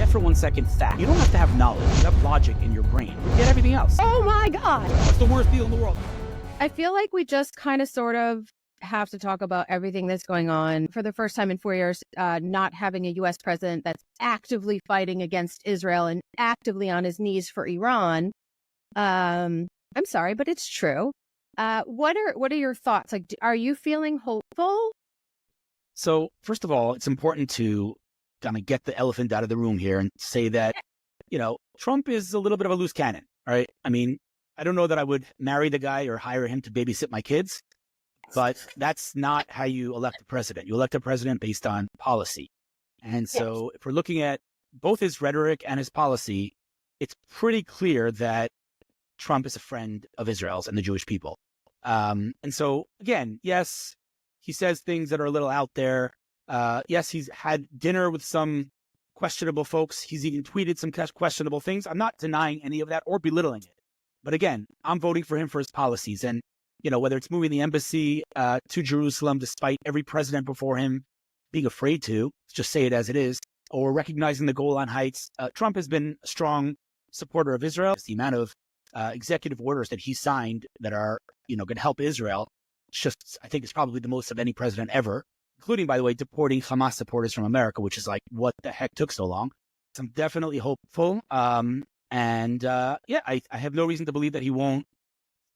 Forget for 1 second fact. You don't have to have knowledge. You have logic in your brain. Forget everything else. Oh my God. What's the worst deal in the world? I feel like we just kind of sort of have to talk about everything that's going on for the first time in 4 years, not having a U.S. president that's actively fighting against Israel and actively on his knees for Iran. I'm sorry, but it's true. What are your thoughts? Like, are you feeling hopeful? So, first of all, it's important to kind of get the elephant out of the room here and say that, Trump is a little bit of a loose cannon, right? I mean, I don't know that I would marry the guy or hire him to babysit my kids, but that's not how you elect a president. You elect a president based on policy. And so if we're looking at both his rhetoric and his policy, it's pretty clear that Trump is a friend of Israel's and the Jewish people. And so, again, yes, he says things that are a little out there. Yes, he's had dinner with some questionable folks. He's even tweeted some questionable things. I'm not denying any of that or belittling it. But again, I'm voting for him for his policies. And, whether it's moving the embassy to Jerusalem, despite every president before him being afraid to, just say it as it is, or recognizing the Golan Heights, Trump has been a strong supporter of Israel. The amount of executive orders that he signed that are, going to help Israel, I think it's probably the most of any president ever, including, by the way, deporting Hamas supporters from America, which is like, what the heck took so long? So I'm definitely hopeful. I have no reason to believe that he won't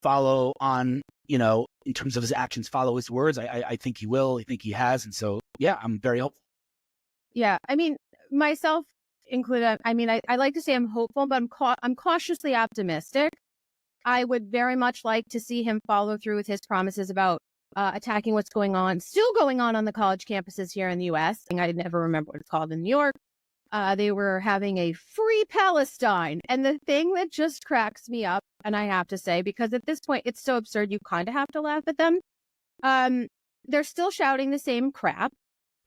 follow on, in terms of his actions, follow his words. I think he will. I think he has. And so, yeah, I'm very hopeful. Yeah. I mean, myself included, I like to say I'm hopeful, but I'm cautiously optimistic. I would very much like to see him follow through with his promises about attacking what's still going on the college campuses here in the U.S. I never remember what it's called in New York. They were having a free Palestine. And the thing that just cracks me up, and I have to say, because at this point, it's so absurd, you kind of have to laugh at them. They're still shouting the same crap.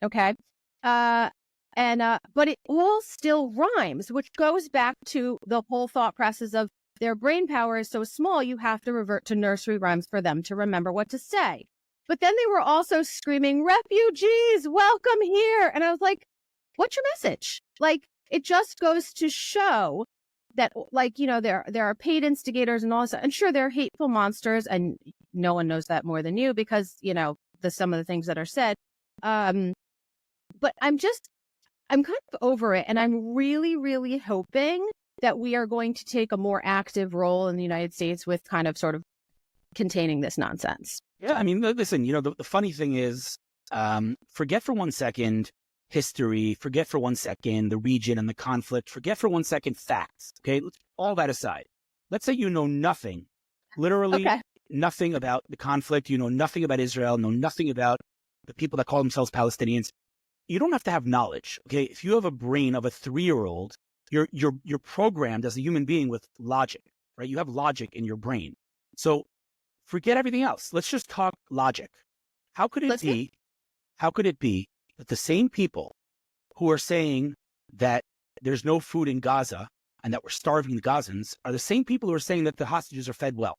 Okay. But it all still rhymes, which goes back to the whole thought process of their brain power is so small, you have to revert to nursery rhymes for them to remember what to say. But then they were also screaming, refugees, welcome here. And I was like, what's your message? Like, it just goes to show that, there are paid instigators and all this. And sure, they're hateful monsters. And no one knows that more than you because, some of the things that are said. But I'm kind of over it. And I'm really, really hoping that we are going to take a more active role in the United States with kind of sort of containing this nonsense. Yeah, I mean, listen, the funny thing is, forget for 1 second history, forget for 1 second the region and the conflict, forget for 1 second facts, okay? All that aside. Let's say you know nothing, literally nothing about the conflict, you know nothing about Israel, know nothing about the people that call themselves Palestinians. You don't have to have knowledge, okay? If you have a brain of a 3-year-old, you're programmed as a human being with logic, right? You have logic in your brain. So forget everything else. Let's just talk logic. How could it be that the same people who are saying that there's no food in Gaza and that we're starving the Gazans are the same people who are saying that the hostages are fed well?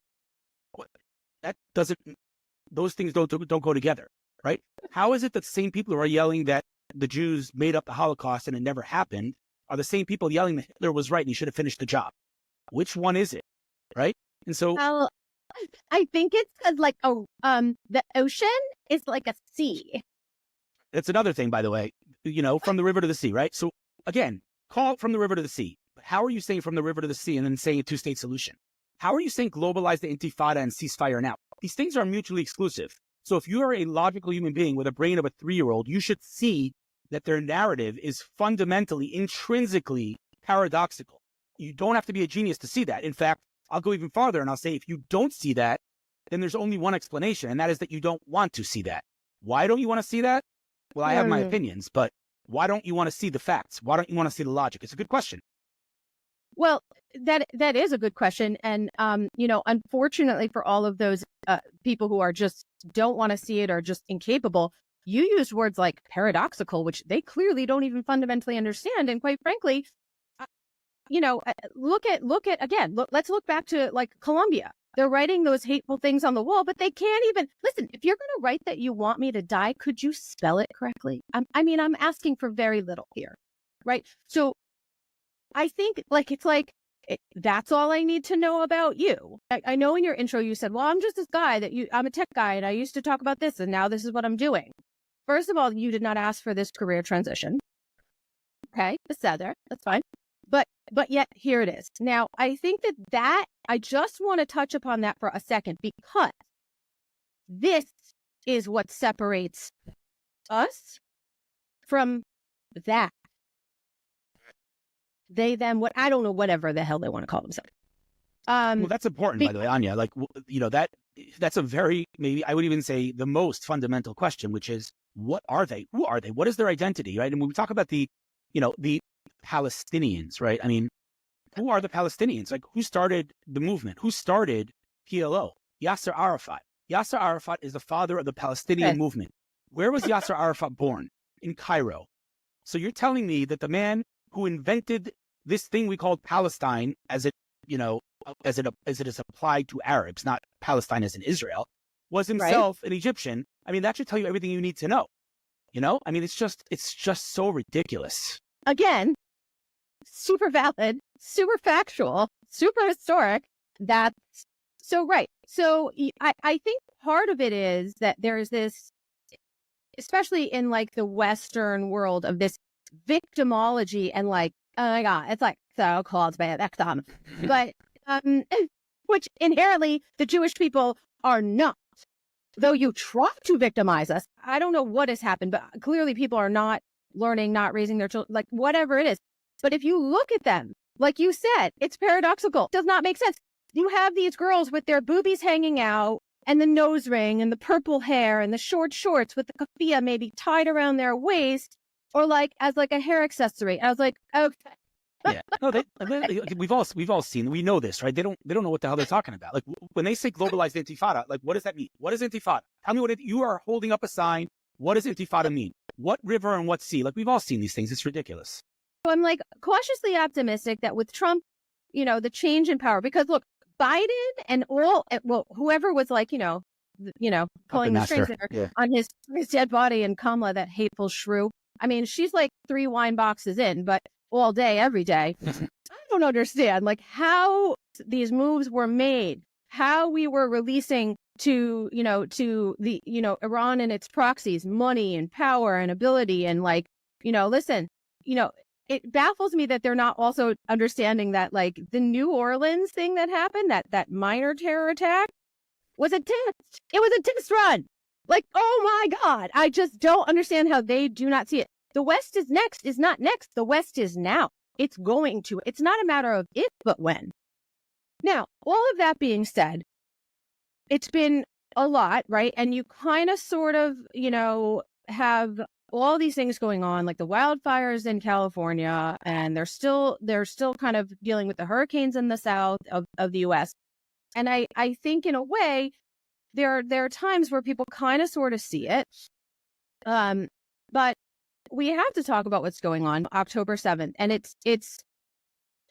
Those things don't go together, right? How is it that the same people who are yelling that the Jews made up the Holocaust and it never happened are the same people yelling that Hitler was right and he should have finished the job? Which one is it, right? And so, well, I think it's because the ocean is like a sea. That's another thing, by the way, from the river to the sea, right? So again, call it from the river to the sea. But how are you saying from the river to the sea and then saying a 2-state solution? How are you saying globalize the intifada and ceasefire now? These things are mutually exclusive. So if you are a logical human being with a brain of a 3-year-old, you should see that their narrative is fundamentally, intrinsically paradoxical. You don't have to be a genius to see that. In fact, I'll go even farther and I'll say if you don't see that, then there's only one explanation, and that is that you don't want to see that. Why don't you want to see that? Well, I have my opinions, but why don't you want to see the facts? Why don't you want to see the logic? It's a good question. Well, that is a good question. And, unfortunately for all of those people who are just don't want to see it or just incapable, you use words like paradoxical, which they clearly don't even fundamentally understand. And quite frankly, let's look back to Colombia. They're writing those hateful things on the wall, but they can't even listen. If you're going to write that you want me to die, could you spell it correctly? I'm asking for very little here, right? So I think that's all I need to know about you. I know in your intro you said, well, I'm just this guy I'm a tech guy and I used to talk about this and now this is what I'm doing. First of all, you did not ask for this career transition. Okay, it's there. That's fine. But yet here it is. Now, I think that I just want to touch upon that for a second, because this is what separates us from that. They, them, what, I don't know, whatever the hell they want to call themselves. Well, that's important, by the way, Anya. Like, that's a very, maybe I would even say the most fundamental question, which is, what are they? Who are they? What is their identity, right? And when we talk about the Palestinians, right? I mean, who are the Palestinians? Like, who started the movement? Who started PLO? Yasser Arafat. Yasser Arafat is the father of the Palestinian movement. Where was Yasser Arafat born? In Cairo. So you're telling me that the man who invented this thing we call Palestine, as it is applied to Arabs, not Palestine as in Israel, was himself an Egyptian. I mean, that should tell you everything you need to know. I mean, it's just so ridiculous. Again, super valid, super factual, super historic. That's so right. So I think part of it is that there's this, especially in like the Western world, of this victimology and like, oh my God, it's like so called by victim, but which inherently the Jewish people are not. Though you try to victimize us, I don't know what has happened, but clearly people are not learning, not raising their children, like whatever it is. But if you look at them, like you said, it's paradoxical. It does not make sense. You have these girls with their boobies hanging out and the nose ring and the purple hair and the short shorts with the keffiyeh maybe tied around their waist, or like as like a hair accessory. I was like, okay. Yeah, no, we've all seen. We know this, right? They don't know what the hell they're talking about. Like when they say globalized intifada, like what does that mean? What is intifada? Tell me you are holding up a sign. What does intifada mean? What river and what sea? Like we've all seen these things. It's ridiculous. So I'm like cautiously optimistic that with Trump, the change in power, because look, Biden and whoever was like, pulling the strings there on his dead body, and Kamala, that hateful shrew. I mean, she's like 3 wine boxes in, but all day, every day. I don't understand like how these moves were made, how we were releasing to the, Iran and its proxies, money and power and ability. And like, listen, it baffles me that they're not also understanding that like the New Orleans thing that happened, that minor terror attack, was a test. It was a test run. Like, oh my God, I just don't understand how they do not see it. The West is next, is not next. The West is now. It's going to. It's not a matter of if, but when. Now, all of that being said, it's been a lot, right? And you kind of sort of, have all these things going on, like the wildfires in California, and they're still kind of dealing with the hurricanes in the south of the U.S. And I think in a way, there are times where people kind of sort of see it. But we have to talk about what's going on October 7th. And it's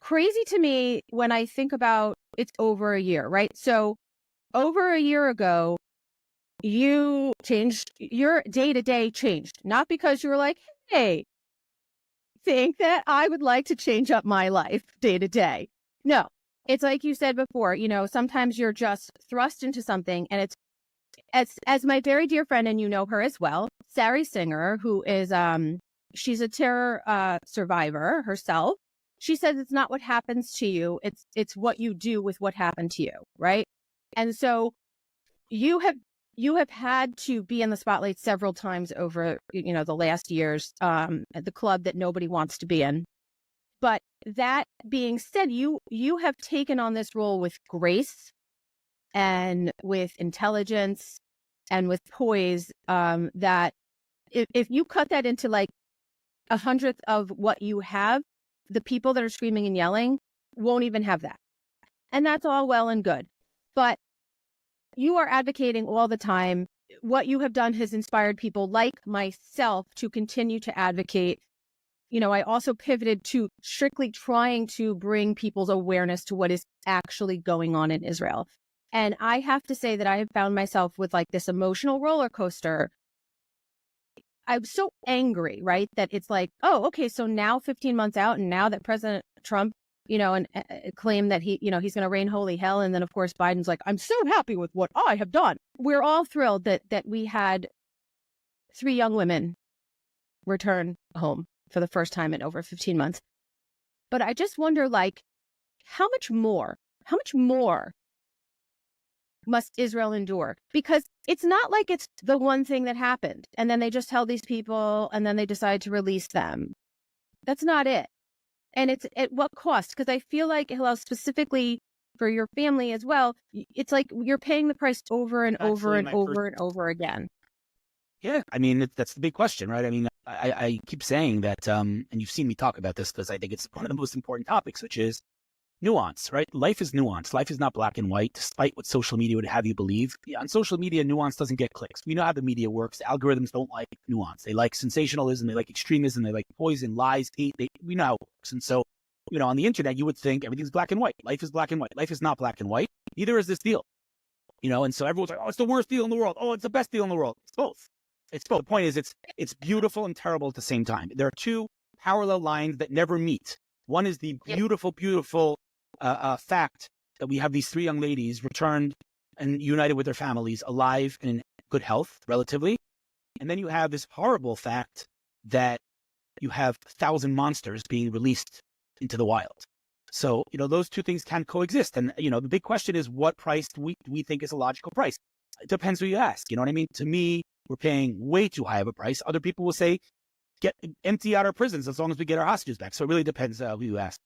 crazy to me when I think about it's over a year, right? So over a year ago, you changed, your day-to-day changed, not because you were like, hey, think that I would like to change up my life day to day. No, it's like you said before, sometimes you're just thrust into something, and it's, as my very dear friend, and you know her as well, Sari Singer, who is, she's a terror survivor herself. She says it's not what happens to you, it's what you do with what happened to you, right? And so you have had to be in the spotlight several times over, the last years, at the club that nobody wants to be in. But that being said, you have taken on this role with grace and with intelligence and with poise, that if you cut that into like 100th of what you have, the people that are screaming and yelling won't even have that. And that's all well and good. But you are advocating all the time. What you have done has inspired people like myself to continue to advocate. I also pivoted to strictly trying to bring people's awareness to what is actually going on in Israel. And I have to say that I have found myself with like this emotional roller coaster. I'm so angry, right? That it's like, oh, okay, so now 15 months out, and now that President Trump, and claimed that he's going to rain holy hell, and then of course Biden's like, I'm so happy with what I have done. We're all thrilled that we had 3 young women return home for the first time in over 15 months. But I just wonder, like, how much more must Israel endure? Because it's not like it's the one thing that happened and then they just held these people and then they decide to release them. That's not it. And it's at what cost? Because I feel like, Hillel, specifically for your family as well, it's like you're paying the price over and over and over and over again. Yeah, I mean, that's the big question, right? I mean, I keep saying that, and you've seen me talk about this because I think it's one of the most important topics, which is nuance, right? Life is nuance. Life is not black and white, despite what social media would have you believe. Yeah, on social media, nuance doesn't get clicks. We know how the media works. The algorithms don't like nuance. They like sensationalism. They like extremism. They like poison, lies, hate. We know how it works. And so, on the internet, you would think everything's black and white. Life is black and white. Life is not black and white. Neither is this deal. And so everyone's like, oh, it's the worst deal in the world. Oh, it's the best deal in the world. It's both. It's both. The point is, it's beautiful and terrible at the same time. There are 2 parallel lines that never meet. One is the beautiful, beautiful fact that we have these 3 young ladies returned and united with their families, alive and in good health, relatively. And then you have this horrible fact that you have 1,000 monsters being released into the wild. So, those 2 things can coexist. And, the big question is, what price do we think is a logical price? It depends who you ask. You know what I mean? To me, we're paying way too high of a price. Other people will say, empty out our prisons as long as we get our hostages back. So it really depends who you ask.